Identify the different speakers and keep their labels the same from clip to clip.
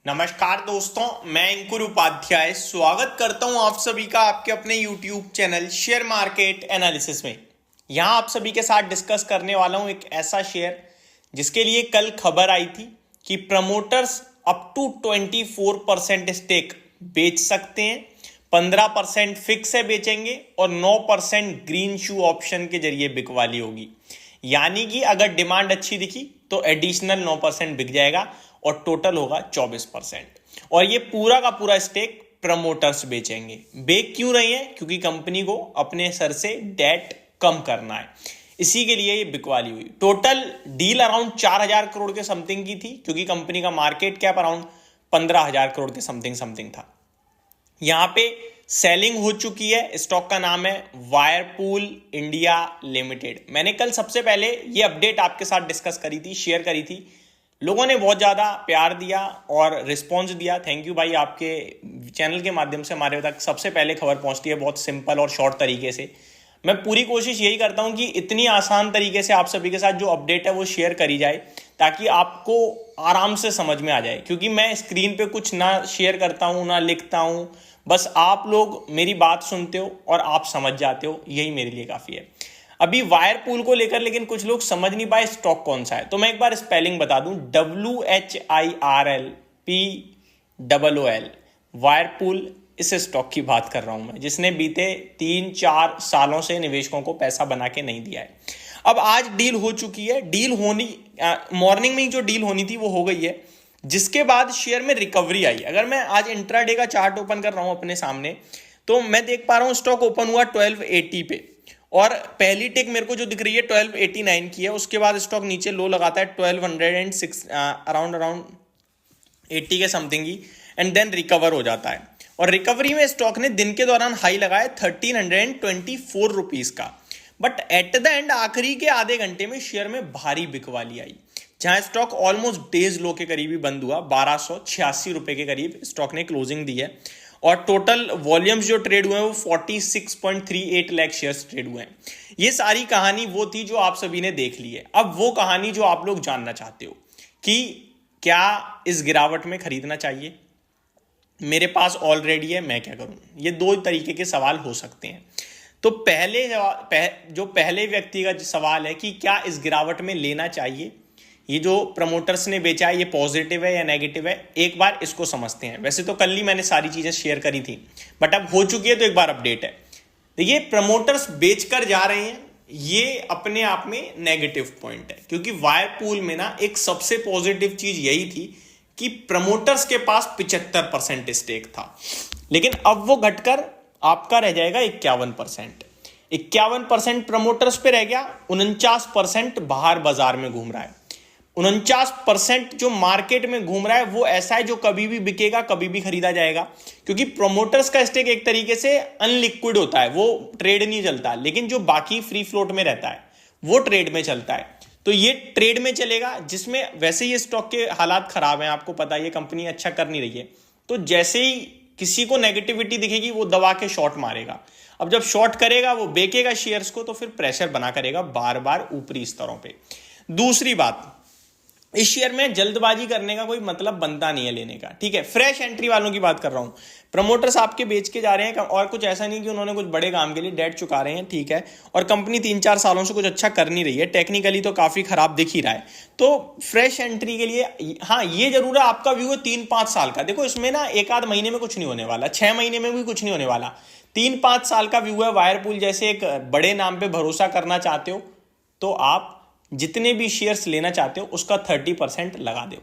Speaker 1: नमस्कार दोस्तों, मैं अंकुर उपाध्याय स्वागत करता हूं आप सभी का आपके अपने YouTube channel share market analysis में। यहां आप सभी के साथ डिस्कस करने वाला हूं एक ऐसा शेयर जिसके लिए कल खबर आई थी कि प्रमोटर्स अप टू 24% स्टेक बेच सकते हैं, 15% फिक्स है बेचेंगे और 9% ग्रीन शू ऑप्शन के जरिए बिकवाली होगी। यानी कि अगर डिमांड अच्छी दिखी तो एडिशनल 9% बिक जाएगा और टोटल होगा 24%। और ये पूरा का पूरा स्टेक प्रमोटर्स बेचेंगे। बेच क्यों रही है? क्योंकि कंपनी को अपने सर से डेट कम करना है, इसी के लिए ये बिकवाली हुई। टोटल डील अराउंड 4,000 करोड़ के समथिंग की थी, क्योंकि कंपनी का मार्केट कैप अराउंड 15,000 करोड़ के समथिंग था। यहां पे सेलिंग हो चुकी है। स्टॉक का नाम है वायरपूल इंडिया लिमिटेड। मैंने कल सबसे पहले ये अपडेट आपके साथ डिस्कस करी थी, शेयर करी थी। लोगों ने बहुत ज़्यादा प्यार दिया और रिस्पॉन्स दिया। थैंक यू भाई, आपके चैनल के माध्यम से हमारे तक सबसे पहले खबर पहुंचती है बहुत सिंपल और शॉर्ट तरीके से। मैं पूरी कोशिश यही करता हूं कि इतनी आसान तरीके से आप सभी के साथ जो अपडेट है वो शेयर करी जाए, ताकि आपको आराम से समझ में आ जाए। क्योंकि मैं स्क्रीन पे कुछ ना शेयर करता हूं ना लिखता हूं, बस आप लोग मेरी बात सुनते हो और आप समझ जाते हो, यही मेरे लिए काफ़ी है। अभी वायरपूल को लेकर लेकिन कुछ लोग समझ नहीं पाए स्टॉक कौन सा है, तो मैं एक बार स्पेलिंग बता दूं। WHIRLPOOL वायरपूल। इस स्टॉक की बात कर रहा हूं मैं, जिसने बीते 3-4 सालों से निवेशकों को पैसा बना के नहीं दिया है। अब आज डील हो चुकी है। डील होनी मॉर्निंग में जो डील होनी थी वो हो गई है, जिसके बाद शेयर में रिकवरी आई। अगर मैं आज इंट्राडे का चार्ट ओपन कर रहा हूं अपने सामने, तो मैं देख पा रहा हूं स्टॉक ओपन हुआ 1280 पे, और पहली टिक मेरे को जो दिख रही है 1289 की है। उसके बाद स्टॉक नीचे लो लगाता है 1206 अराउंड 80 के समथिंग ही, एंड देन रिकवर हो जाता है। और रिकवरी में स्टॉक ने दिन के दौरान हाई लगाया 1324 रुपीज का। बट एट द एंड आखिरी के आधे घंटे में शेयर में भारी बिकवाली आई, जहां स्टॉक ऑलमोस्ट डेज लो के करीब ही बंद हुआ। 1286 रुपए के करीब स्टॉक ने क्लोजिंग दी है, और टोटल वॉल्यूम्स जो ट्रेड हुए हैं वो 46.38 लाख शेयर्स ट्रेड हुए हैं। ये सारी कहानी वो थी जो आप सभी ने देख ली है। अब वो कहानी जो आप लोग जानना चाहते हो कि क्या इस गिरावट में खरीदना चाहिए, मेरे पास ऑलरेडी है, मैं क्या करूं। ये दो तरीके के सवाल हो सकते हैं। तो जो पहले व्यक्ति का सवाल है कि क्या इस गिरावट में लेना चाहिए, ये जो प्रमोटर्स ने बेचा है ये पॉजिटिव है या नेगेटिव है, एक बार इसको समझते हैं। वैसे तो कल ही मैंने सारी चीजें शेयर करी थी, बट अब हो चुकी है तो एक बार अपडेट है। देखिए, प्रमोटर्स बेचकर जा रहे हैं, ये अपने आप में नेगेटिव पॉइंट है। क्योंकि वायरपूल में ना एक सबसे पॉजिटिव चीज यही थी कि प्रमोटर्स के पास 75% स्टेक था, लेकिन अब वो घटकर आपका रह जाएगा 51%। 51% प्रमोटर्स पे रह गया, 49% बाहर बाजार में घूम रहा है। 49% जो मार्केट में घूम रहा है वो ऐसा है जो कभी भी बिकेगा, कभी भी खरीदा जाएगा। क्योंकि प्रोमोटर्स का स्टेक एक तरीके से अनलिक्विड होता है, वो ट्रेड नहीं चलता, लेकिन जो बाकी फ्री फ्लोट में रहता है वो ट्रेड में चलता है। तो ये ट्रेड में चलेगा, जिसमें वैसे ही स्टॉक के हालात खराब हैं, आपको पता है ये कंपनी अच्छा कर नहीं रही है। तो जैसे ही किसी को नेगेटिविटी दिखेगी वो दबा के शॉर्ट मारेगा। अब जब शॉर्ट करेगा वो बेचेगा शेयर्स को, तो फिर प्रेशर बना करेगा बार बार ऊपरी स्तरों पे। दूसरी बात, इस शेयर में जल्दबाजी करने का कोई मतलब बनता नहीं है लेने का, ठीक है। फ्रेश एंट्री वालों की बात कर रहा हूं। प्रमोटर्स आपके बेच के जा रहे हैं, और कुछ ऐसा नहीं कि उन्होंने कुछ बड़े काम के लिए डेट चुका रहे हैं, ठीक है। और कंपनी 3-4 सालों से कुछ अच्छा कर नहीं रही है, टेक्निकली तो काफी खराब दिख ही रहा है। तो फ्रेश एंट्री के लिए हाँ, ये जरूर है आपका व्यू है 3-5 साल का। देखो, इसमें ना एक आध महीने में कुछ नहीं होने वाला, 6 महीने में भी कुछ नहीं होने वाला। 3-5 साल का व्यू है। वायरपूल जैसे एक बड़े नाम पे भरोसा करना चाहते हो तो आप जितने भी शेयर्स लेना चाहते हो उसका 30% लगा दो।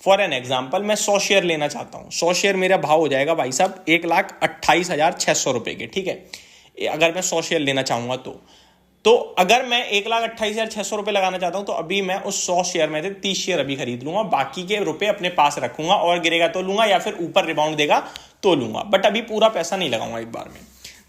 Speaker 1: फॉर एन एग्जाम्पल, मैं 100 शेयर लेना चाहता हूं। 100 शेयर मेरा भाव हो जाएगा भाई साहब 1,28,600 रुपए के, ठीक है। अगर मैं 100 शेयर लेना चाहूंगा तो अगर मैं 1,28,600 रुपए लगाना चाहता हूं तो अभी मैं उस 100 शेयर में से 30 शेयर अभी खरीद लूंगा, बाकी के रुपए अपने पास रखूंगा, और गिरेगा तो लूंगा या फिर ऊपर रिबाउंड देगा तो लूंगा, बट अभी पूरा पैसा नहीं लगाऊंगा एक बार में।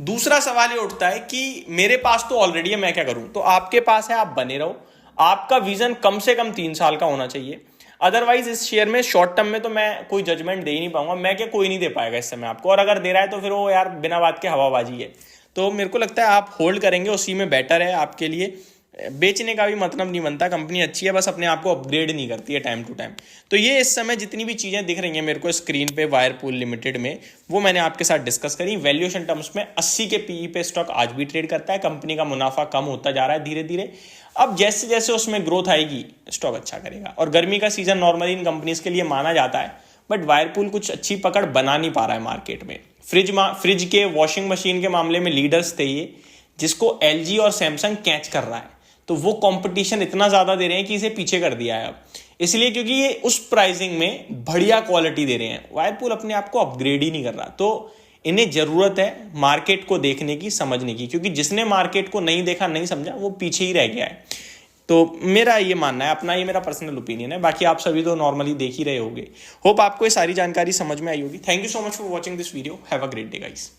Speaker 1: दूसरा सवाल ये उठता है कि मेरे पास तो ऑलरेडी है, मैं क्या करूं। तो आपके पास है, आप बने रहो। आपका विजन कम से कम 3 साल का होना चाहिए। अदरवाइज इस शेयर में शॉर्ट टर्म में तो मैं कोई जजमेंट दे ही नहीं पाऊंगा। मैं क्या, कोई नहीं दे पाएगा इस समय आपको, और अगर दे रहा है तो फिर वो यार बिना बात के हवाबाजी है। तो मेरे को लगता है आप होल्ड करेंगे, उसी में बेटर है आपके लिए। बेचने का भी मतलब नहीं बनता, कंपनी अच्छी है, बस अपने आप को अपग्रेड नहीं करती है टाइम टू टाइम। तो ये इस समय जितनी भी चीज़ें दिख रही हैं मेरे को स्क्रीन पे वायरपूल लिमिटेड में, वो मैंने आपके साथ डिस्कस करी। वैल्यूएशन टर्म्स में 80 के पीई पे स्टॉक आज भी ट्रेड करता है। कंपनी का मुनाफा कम होता जा रहा है धीरे धीरे। अब जैसे जैसे उसमें ग्रोथ आएगी स्टॉक अच्छा करेगा। और गर्मी का सीजन नॉर्मली इन कंपनीज के लिए माना जाता है, बट वायरपूल कुछ अच्छी पकड़ बना नहीं पा रहा है मार्केट में। फ्रिज के वॉशिंग मशीन के मामले में लीडर्स थे ये, जिसको एलजी और सैमसंग कैच कर रहा है। तो वो कंपटीशन इतना ज़्यादा दे रहे हैं कि इसे पीछे कर दिया है अब, इसलिए क्योंकि ये उस प्राइसिंग में बढ़िया क्वालिटी दे रहे हैं। वायरपूल अपने आप को अपग्रेड ही नहीं कर रहा। तो इन्हें ज़रूरत है मार्केट को देखने की, समझने की, क्योंकि जिसने मार्केट को नहीं देखा, नहीं समझा, वो पीछे ही रह गया है। तो मेरा ये मानना है, अपना ये मेरा पर्सनल ओपिनियन है। बाकी आप सभी तो नॉर्मली देख ही रहे होंगे। होप आपको ये सारी जानकारी समझ में आई होगी। Thank you so much for watching this video. Have a great day guys.